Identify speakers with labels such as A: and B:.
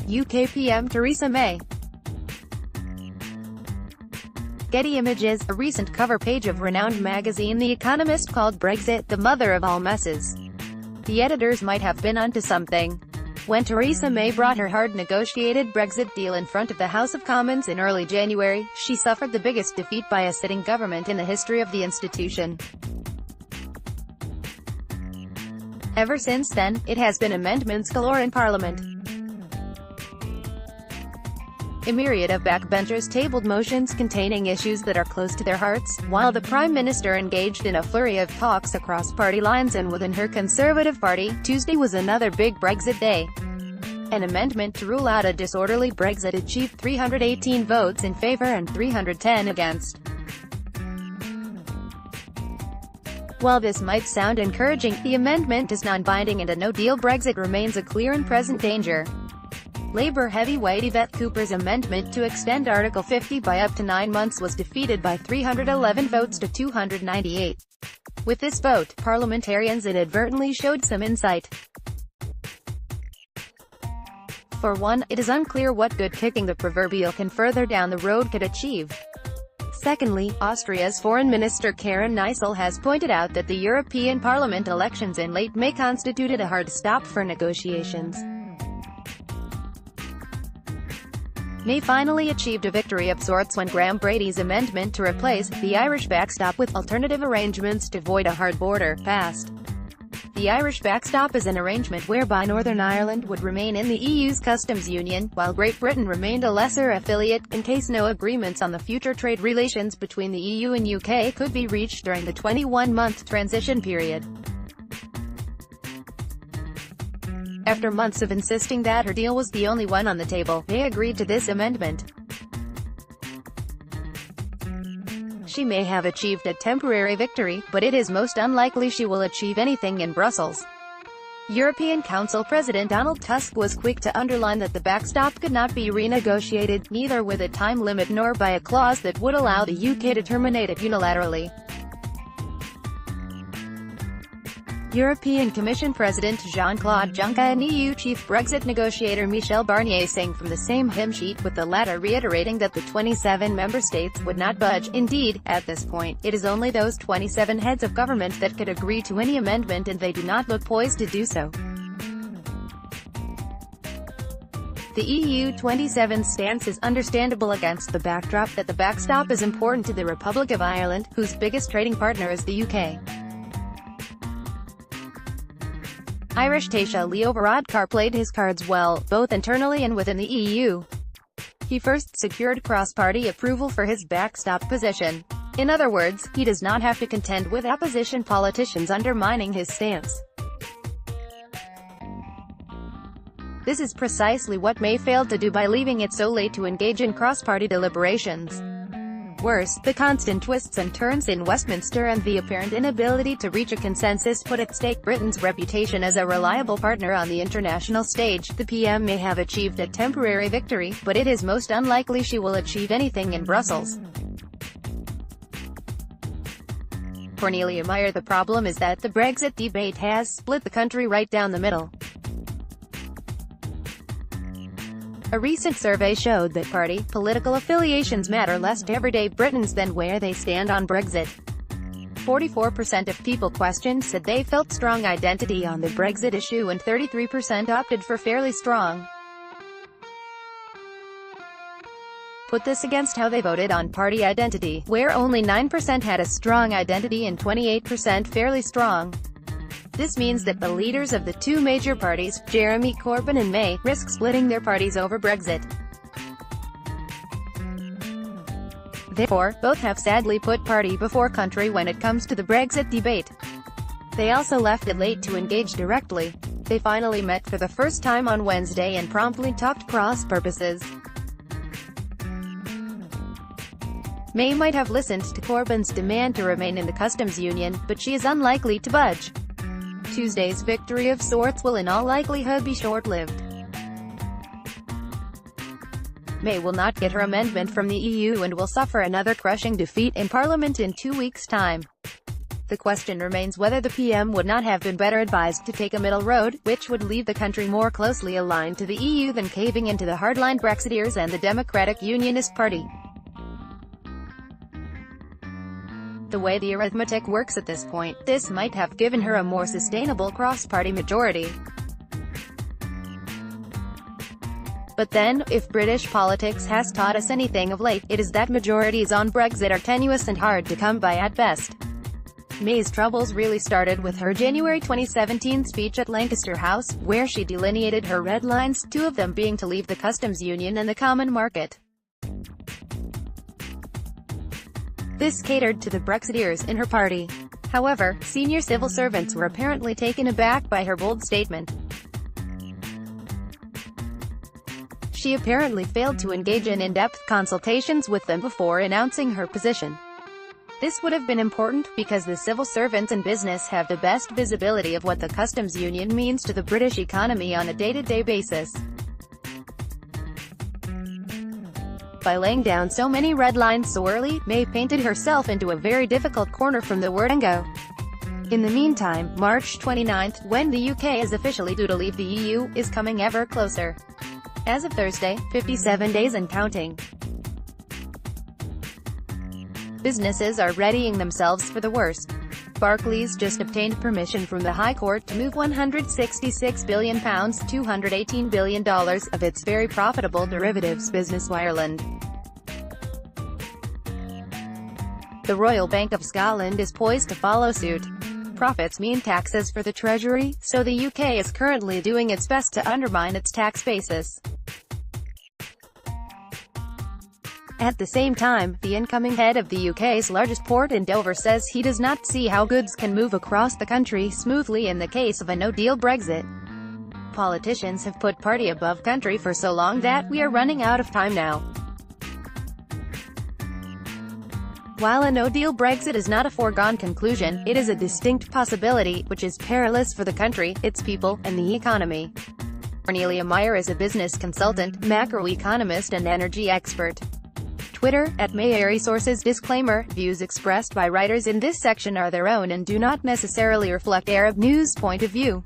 A: UK PM Theresa May. Getty Images, a recent cover page of renowned magazine The Economist called Brexit the mother of all messes. The editors might have been onto something. When Theresa May brought her hard-negotiated Brexit deal in front of the House of Commons in early January, she suffered the biggest defeat by a sitting government in the history of the institution. Ever since then, it has been amendments galore in Parliament. A myriad of backbenchers tabled motions containing issues that are close to their hearts, while the Prime Minister engaged in a flurry of talks across party lines and within her Conservative Party. Tuesday was another big Brexit day. An amendment to rule out a disorderly Brexit achieved 318 votes in favour and 310 against. While this might sound encouraging, the amendment is non-binding and a no-deal Brexit remains a clear and present danger. Labour heavyweight Yvette Cooper's amendment to extend Article 50 by up to 9 months was defeated by 311 votes to 298. With this vote, parliamentarians inadvertently showed some insight. For one, it is unclear what good kicking the proverbial can further down the road could achieve. Secondly, Austria's Foreign Minister Karen Knissel has pointed out that the European Parliament elections in late May constituted a hard stop for negotiations. May finally achieved a victory of sorts when Graham Brady's amendment to replace the Irish backstop with alternative arrangements to avoid a hard border passed. The Irish backstop is an arrangement whereby Northern Ireland would remain in the EU's customs union, while Great Britain remained a lesser affiliate, in case no agreements on the future trade relations between the EU and UK could be reached during the 21-month transition period. After months of insisting that her deal was the only one on the table, May agreed to this amendment. She may have achieved a temporary victory, but it is most unlikely she will achieve anything in Brussels. European Council President Donald Tusk was quick to underline that the backstop could not be renegotiated, neither with a time limit nor by a clause that would allow the UK to terminate it unilaterally. European Commission President Jean-Claude Juncker and EU chief Brexit negotiator Michel Barnier sang from the same hymn sheet, with the latter reiterating that the 27 member states would not budge. Indeed, at this point, it is only those 27 heads of government that could agree to any amendment, and they do not look poised to do so. The EU 27's stance is understandable against the backdrop that the backstop is important to the Republic of Ireland, whose biggest trading partner is the UK. Irish Taoiseach Leo Varadkar played his cards well, both internally and within the EU. He first secured cross-party approval for his backstop position. In other words, he does not have to contend with opposition politicians undermining his stance. This is precisely what May failed to do by leaving it so late to engage in cross-party deliberations. Worse, the constant twists and turns in Westminster and the apparent inability to reach a consensus put at stake Britain's reputation as a reliable partner on the international stage. The PM may have achieved a temporary victory, but it is most unlikely she will achieve anything in Brussels. Cornelia Meyer: the problem is that the Brexit debate has split the country right down the middle. A recent survey showed that party, political affiliations matter less to everyday Britons than where they stand on Brexit. 44% of people questioned said they felt strong identity on the Brexit issue, and 33% opted for fairly strong. Put this against how they voted on party identity, where only 9% had a strong identity and 28% fairly strong. This means that the leaders of the two major parties, Jeremy Corbyn and May, risk splitting their parties over Brexit. Therefore, both have sadly put party before country when it comes to the Brexit debate. They also left it late to engage directly. They finally met for the first time on Wednesday and promptly talked cross purposes. May might have listened to Corbyn's demand to remain in the customs union, but she is unlikely to budge. Tuesday's victory of sorts will in all likelihood be short-lived. May will not get her amendment from the EU and will suffer another crushing defeat in Parliament in 2 weeks' time. The question remains whether the PM would not have been better advised to take a middle road, which would leave the country more closely aligned to the EU than caving into the hardline Brexiteers and the Democratic Unionist Party. The way the arithmetic works at this point, this might have given her a more sustainable cross-party majority. But then, if British politics has taught us anything of late, it is that majorities on Brexit are tenuous and hard to come by at best. May's troubles really started with her January 2017 speech at Lancaster House, where she delineated her red lines, two of them being to leave the customs union and the common market. This catered to the Brexiteers in her party. However, senior civil servants were apparently taken aback by her bold statement. She apparently failed to engage in in-depth consultations with them before announcing her position. This would have been important, because the civil servants in business have the best visibility of what the customs union means to the British economy on a day-to-day basis. By laying down so many red lines so early, May painted herself into a very difficult corner from the word go. In the meantime, March 29, when the UK is officially due to leave the EU, is coming ever closer. As of Thursday, 57 days and counting. Businesses are readying themselves for the worst. Barclays just obtained permission from the High Court to move £166 billion $218 billion of its very profitable derivatives business to Ireland. The Royal Bank of Scotland is poised to follow suit. Profits mean taxes for the Treasury, so the UK is currently doing its best to undermine its tax basis. At the same time, the incoming head of the UK's largest port in Dover says he does not see how goods can move across the country smoothly in the case of a no-deal Brexit. Politicians have put party above country for so long that we are running out of time now. While a no-deal Brexit is not a foregone conclusion, it is a distinct possibility, which is perilous for the country, its people, and the economy. Cornelia Meyer is a business consultant, macroeconomist and energy expert. Twitter, @MayAreSources. Disclaimer: views expressed by writers in this section are their own and do not necessarily reflect Arab News' point of view.